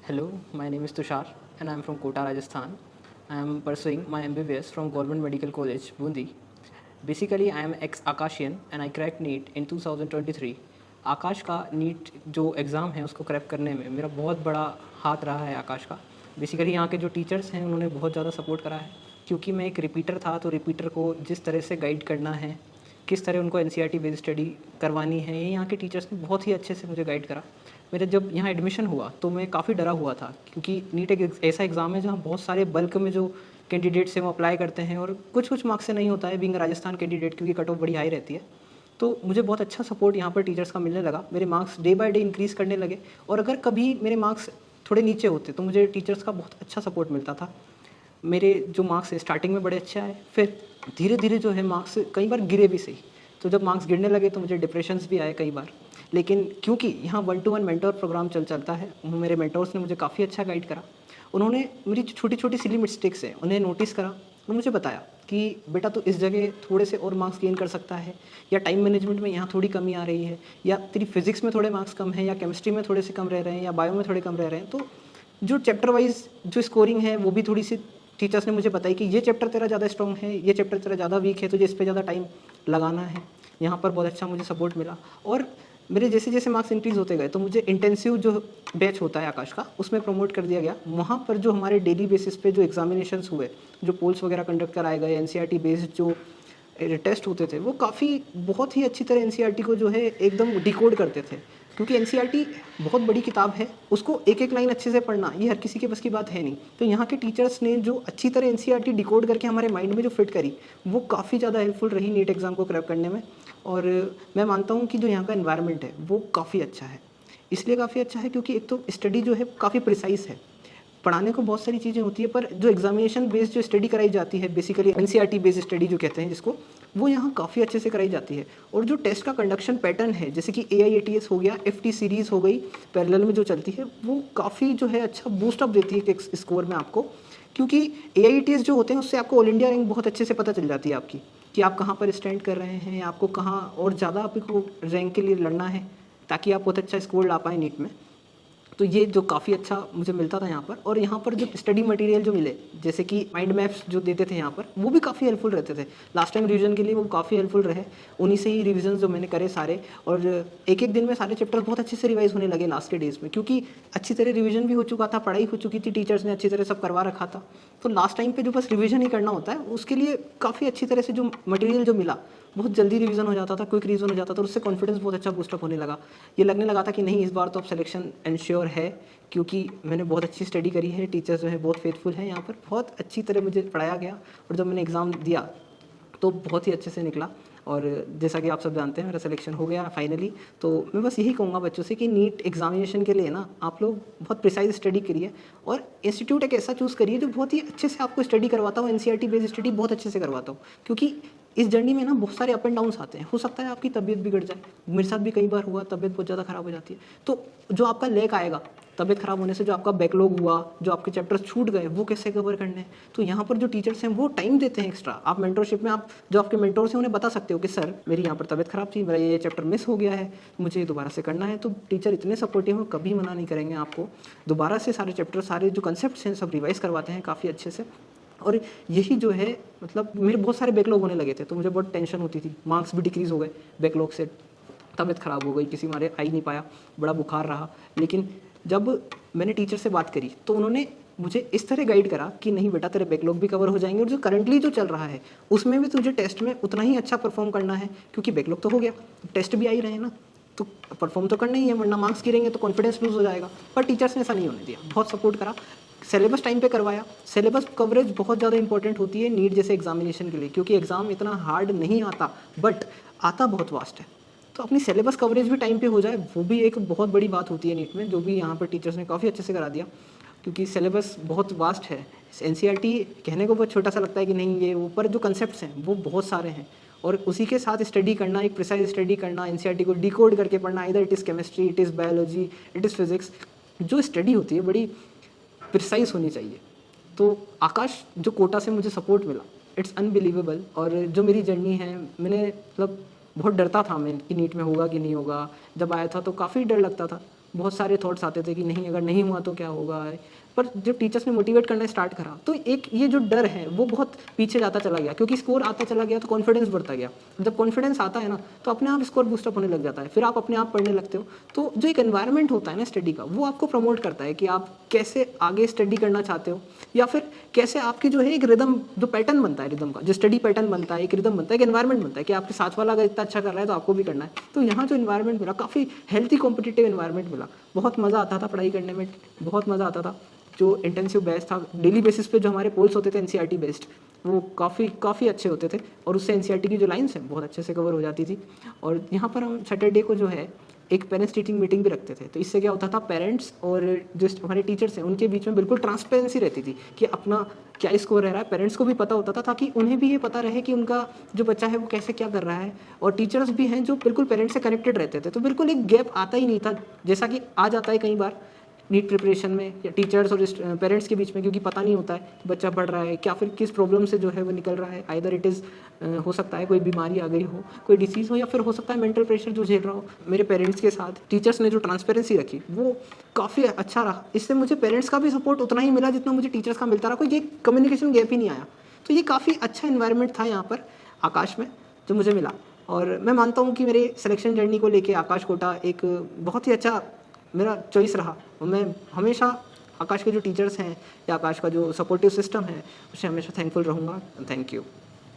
Hello, my name is Tushar and I am from Kota, Rajasthan. I am pursuing my MBBS from Government Medical College, Bundi. Basically, I am ex-Akashian and I cracked NEET in 2023. आकाश का NEET जो exam है उसको crack करने में मेरा बहुत बड़ा हाथ रहा है आकाश का। बेसिकली यहाँ के जो टीचर्स हैं उन्होंने बहुत ज़्यादा सपोर्ट करा है, क्योंकि मैं एक रिपीटर था तो रिपीटर को जिस तरह से गाइड करना है, किस तरह उनको एनसीईआरटी बेस्ड स्टडी करवानी है, ये यहाँ के टीचर्स ने बहुत ही अच्छे से मुझे गाइड करा। मेरा जब यहाँ एडमिशन हुआ तो मैं काफ़ी डरा हुआ था, क्योंकि नीट एक ऐसा एग्ज़ाम है जहाँ बहुत सारे बल्क में जो कैंडिडेट्स हैं वो अप्लाई करते हैं और कुछ मार्क्स से नहीं होता है बीइंग राजस्थान कैंडिडेट, क्योंकि कट ऑफ बड़ी हाई रहती है। तो मुझे बहुत अच्छा सपोर्ट यहाँ पर टीचर्स का मिलने लगा, मेरे marks day by day increase करने लगे, और अगर कभी मेरे मार्क्स थोड़े नीचे होते तो मुझे टीचर्स का बहुत अच्छा सपोर्ट मिलता था। मेरे जो मार्क्स स्टार्टिंग में बड़े अच्छे आए, फिर धीरे धीरे जो है मार्क्स कई बार गिरे भी सही। तो जब मार्क्स गिरने लगे तो मुझे डिप्रेशंस भी आए कई बार, लेकिन क्योंकि यहाँ 1-to-1 मेंटोर प्रोग्राम चलता है, मेरे मेंटोर्स ने मुझे काफ़ी अच्छा गाइड करा। उन्होंने मेरी छोटी छोटी सिली मिस्टेक्स हैं उन्हें नोटिस करा और मुझे बताया कि बेटा तो इस जगह थोड़े से और मार्क्स गेन कर सकता है, या टाइम मैनेजमेंट में यहाँ थोड़ी कमी आ रही है, या तेरी फिजिक्स में थोड़े मार्क्स कम है, या केमिस्ट्री में थोड़े से कम रह रहे हैं, या बायो में थोड़े कम रह रहे हैं। तो जो चैप्टर वाइज जो स्कोरिंग है वो भी थोड़ी सी टीचर्स ने मुझे बताई कि ये चैप्टर तेरा ज़्यादा स्ट्रॉन्ग है, ये चैप्टर तेरा ज़्यादा वीक है, तुझे इस पर ज़्यादा टाइम लगाना है। यहाँ पर बहुत अच्छा मुझे सपोर्ट मिला, और मेरे जैसे जैसे मार्क्स इंक्रीज़ होते गए तो मुझे इंटेंसिव जो बैच होता है आकाश का उसमें प्रमोट कर दिया गया। वहाँ पर जो हमारे डेली बेसिस पे जो एग्जामिनेशंस हुए, जो पोल्स वगैरह कंडक्ट कराए गए, एनसीईआरटी बेस्ड जो टेस्ट होते थे, वो काफ़ी बहुत ही अच्छी तरह एनसीईआरटी को जो है एकदम डिकोड करते थे, क्योंकि एनसीईआरटी बहुत बड़ी किताब है, उसको एक एक लाइन अच्छे से पढ़ना ये हर किसी के बस की बात है नहीं। तो यहाँ के टीचर्स ने जो अच्छी तरह एनसीईआरटी डिकोड करके हमारे माइंड में जो फिट करी, वो काफ़ी ज़्यादा हेल्पफुल रही नीट एग्ज़ाम को क्रैक करने में। और मैं मानता हूँ कि जो यहाँ का एनवायरनमेंट है वो काफ़ी अच्छा है। इसलिए काफ़ी अच्छा है क्योंकि एक तो स्टडी जो है काफ़ी प्रिसाइज है, पढ़ाने को बहुत सारी चीज़ें होती है, पर जो एग्जामिनेशन बेस्ड जो स्टडी कराई जाती है, बेसिकली एनसीईआरटी बेस्ड स्टडी जो कहते हैं जिसको, वो यहाँ काफ़ी अच्छे से कराई जाती है। और जो टेस्ट का कंडक्शन पैटर्न है, जैसे कि AIATS हो गया, FT सीरीज़ हो गई, पैरेलल में जो चलती है, वो काफ़ी जो है अच्छा बूस्टअप देती है स्कोर में आपको, क्योंकि AIATS जो होते हैं उससे आपको ऑल इंडिया रैंक बहुत अच्छे से पता चल जाती है आपकी, कि आप कहाँ पर स्टैंड कर रहे हैं, आपको कहाँ और ज़्यादा आपको रैंक के लिए लड़ना है, ताकि आप बहुत अच्छा स्कोर ला पाएँ नीट में। तो ये जो काफ़ी अच्छा मुझे मिलता था यहाँ पर, और यहाँ पर जो स्टडी मटेरियल जो मिले, जैसे कि माइंड मैप्स जो देते थे यहाँ पर, वो भी काफ़ी हेल्पफुल रहते थे। लास्ट टाइम रिवीजन के लिए वो काफ़ी हेल्पफुल रहे, उन्हीं से ही रिवीजन जो मैंने करे सारे, और एक एक दिन में सारे चैप्टर्स बहुत अच्छे से रिवाइज होने लगे लास्ट के डेज में, क्योंकि अच्छी तरह रिवीजन भी हो चुका था, पढ़ाई हो चुकी थी, टीचर्स ने अच्छी तरह सब करवा रखा था। तो लास्ट टाइम पर जो बस रिविजन ही करना होता है, उसके लिए काफ़ी अच्छी तरह से जो मटेरियल जो मिला, बहुत जल्दी रिवीजन हो जाता था, क्विक रिवीजन हो जाता था, और उससे कॉन्फिडेंस बहुत अच्छा बूस्टअप होने लगा। ये लगने लगा था कि नहीं, इस बार तो अब सिलेक्शन एंश्योर है, क्योंकि मैंने बहुत अच्छी स्टडी करी है, टीचर्स जो है बहुत फेथफुल हैं यहाँ पर, बहुत अच्छी तरह मुझे पढ़ाया गया, और जब मैंने एग्ज़ाम दिया तो बहुत ही अच्छे से निकला। और जैसा कि आप सब जानते हैं मेरा सिलेक्शन हो गया फाइनली। तो मैं बस यही कहूँगा बच्चों से कि नीट एग्जामिनेशन के लिए ना आप लोग बहुत प्रिसाइज स्टडी करिए, और इंस्टीट्यूट एक ऐसा चूज़ करिए जो बहुत ही अच्छे से आपको स्टडी करवाता हो, एनसीईआरटी बेस्ड स्टडी बहुत अच्छे से करवाता हो, क्योंकि इस जर्नी में ना बहुत सारे अप एंड डाउन्स आते हैं। हो सकता है आपकी तबीयत बिगड़ जाए, मेरे साथ भी कई बार हुआ, तबीयत बहुत ज़्यादा ख़राब हो जाती है। तो जो आपका लैक आएगा तबीयत ख़राब होने से, जो आपका बैकलॉग हुआ, जो आपके चैप्टर्स छूट गए, वो कैसे कवर करने हैं। तो यहाँ पर जो टीचर्स हैं वो टाइम देते हैं एक्स्ट्रा। आप मेंटरशिप में आप जो आपके मेंटोर्स हैं उन्हें बता सकते हो कि सर मेरी यहाँ पर तबीयत ख़राब थी, मेरा ये चैप्टर मिस हो गया है, मुझे ये दोबारा से करना है। तो टीचर इतने सपोर्टिव हैं, कभी मना नहीं करेंगे आपको, दोबारा से सारे चैप्टर, सारे जो कंसेप्ट हैं सब रिवाइज करवाते हैं काफ़ी अच्छे से। और यही जो है, मतलब मेरे बहुत सारे बैकलॉग होने लगे थे, तो मुझे बहुत टेंशन होती थी, मार्क्स भी डिक्रीज़ हो गए बैकलॉग से, तबीयत ख़राब हो गई, किसी मारे आ ही नहीं पाया, बड़ा बुखार रहा। लेकिन जब मैंने टीचर से बात करी तो उन्होंने मुझे इस तरह गाइड करा कि नहीं बेटा, तेरे बैकलॉग भी कवर हो जाएंगे, और जो करंटली जो चल रहा है उसमें भी तुझे टेस्ट में उतना ही अच्छा परफॉर्म करना है, क्योंकि बैकलॉग तो हो गया, टेस्ट भी आ ही रहे हैं ना, तो परफॉर्म तो करना ही है, वरना मार्क्स गिरेंगे तो कॉन्फिडेंस लूज हो जाएगा। पर टीचर्स ने ऐसा नहीं होने दिया, बहुत सपोर्ट करा, सिलेबस टाइम पे करवाया। सिलेबस कवरेज बहुत ज़्यादा इंपॉर्टेंट होती है नीट जैसे एग्जामिनेशन के लिए, क्योंकि एग्ज़ाम इतना हार्ड नहीं आता, बट आता बहुत वास्ट है। तो अपनी सिलेबस कवरेज भी टाइम पे हो जाए, वो भी एक बहुत बड़ी बात होती है नीट में, जो भी यहाँ पर टीचर्स ने काफ़ी अच्छे से करा दिया, क्योंकि सिलेबस बहुत वास्ट है। एनसीईआरटी कहने को बहुत छोटा सा लगता है कि नहीं ये वो, पर जो कंसेप्ट्स हैं वो बहुत सारे हैं, और उसी के साथ स्टडी करना, एक प्रिसाइज स्टडी करना, एनसीईआरटी को डिकोड करके पढ़ना, इधर it is chemistry, it is biology, it is physics, जो स्टडी होती है बड़ी प्रिसाइज होनी चाहिए। तो आकाश जो कोटा से मुझे सपोर्ट मिला, इट्स अनबिलीवेबल। और जो मेरी जर्नी है, मैंने मतलब बहुत डरता था मैं कि नीट में होगा कि नहीं होगा, जब आया था तो काफ़ी डर लगता था, बहुत सारे थॉट्स आते थे कि नहीं, अगर नहीं हुआ तो क्या होगा। पर जब टीचर्स ने मोटिवेट करना स्टार्ट करा तो एक ये जो डर है वो बहुत पीछे जाता चला गया, क्योंकि स्कोर आता चला गया तो कॉन्फिडेंस बढ़ता गया। जब कॉन्फिडेंस आता है ना तो अपने आप स्कोर बूस्टअप होने लग जाता है, फिर आप अपने आप पढ़ने लगते हो। तो जो एक एनवायरनमेंट होता है ना स्टडी का, वो आपको प्रमोट करता है कि आप कैसे आगे स्टडी करना चाहते हो, या फिर कैसे आपकी जो है एक रिदम, जो पैटर्न बनता है रिदम का, जो स्टडी पैटर्न बनता है, एक रिदम बनता है, एक एनवायरनमेंट बनता है कि आपके साथ वाला अगर इतना अच्छा कर रहा है तो आपको भी करना है। तो यहाँ जो एनवायरनमेंट मिला, काफ़ी हेल्थी कॉम्पिटिटिव एनवायरनमेंट मिला। बहुत मज़ा आता था पढ़ाई करने में, बहुत मज़ा आता था। जो इंटेंसिव बैच था, डेली बेसिस पे जो हमारे पोल्स होते थे एनसीईआरटी बेस्ड, वो काफ़ी अच्छे होते थे, और उससे एनसीईआरटी की जो लाइन्स हैं बहुत अच्छे से कवर हो जाती थी। और यहाँ पर हम सैटरडे को जो है एक पेरेंट्स टीचिंग मीटिंग भी रखते थे। तो इससे क्या होता था, पेरेंट्स और जो हमारे टीचर्स हैं उनके बीच में बिल्कुल ट्रांसपेरेंसी रहती थी कि अपना क्या स्कोर रह रहा है। पेरेंट्स को भी पता होता था ताकि उन्हें भी ये पता रहे कि उनका जो बच्चा है वो कैसे क्या कर रहा है, और टीचर्स भी हैं जो बिल्कुल पेरेंट्स से कनेक्टेड रहते थे। तो बिल्कुल एक गैप आता ही नहीं था, जैसा कि आ जाता है कई बार नीट प्रिपरेशन में या टीचर्स और पेरेंट्स के बीच में, क्योंकि पता नहीं होता है कि बच्चा पढ़ रहा है क्या, फिर किस प्रॉब्लम से जो है वो निकल रहा है। आइदर इट इज़ हो सकता है कोई बीमारी आ गई हो, कोई डिसीज़ हो, या फिर हो सकता है मेंटल प्रेशर जो झेल रहा हो। मेरे पेरेंट्स के साथ टीचर्स ने जो ट्रांसपेरेंसी रखी वो काफ़ी अच्छा रहा। इससे मुझे पेरेंट्स का भी सपोर्ट उतना ही मिला जितना मुझे टीचर्स का मिलता रहा, कोई ये कम्युनिकेशन गैप ही नहीं आया। तो ये काफ़ी अच्छा इन्वायरमेंट था यहाँ पर आकाश में जो मुझे मिला। और मैं मानता हूँ कि मेरे सिलेक्शन जर्नी को लेके आकाश कोटा एक बहुत ही अच्छा मेरा चॉइस रहा, और मैं हमेशा आकाश के जो टीचर्स हैं या आकाश का जो सपोर्टिव सिस्टम है उससे हमेशा थैंकफुल रहूँगा। Thank you.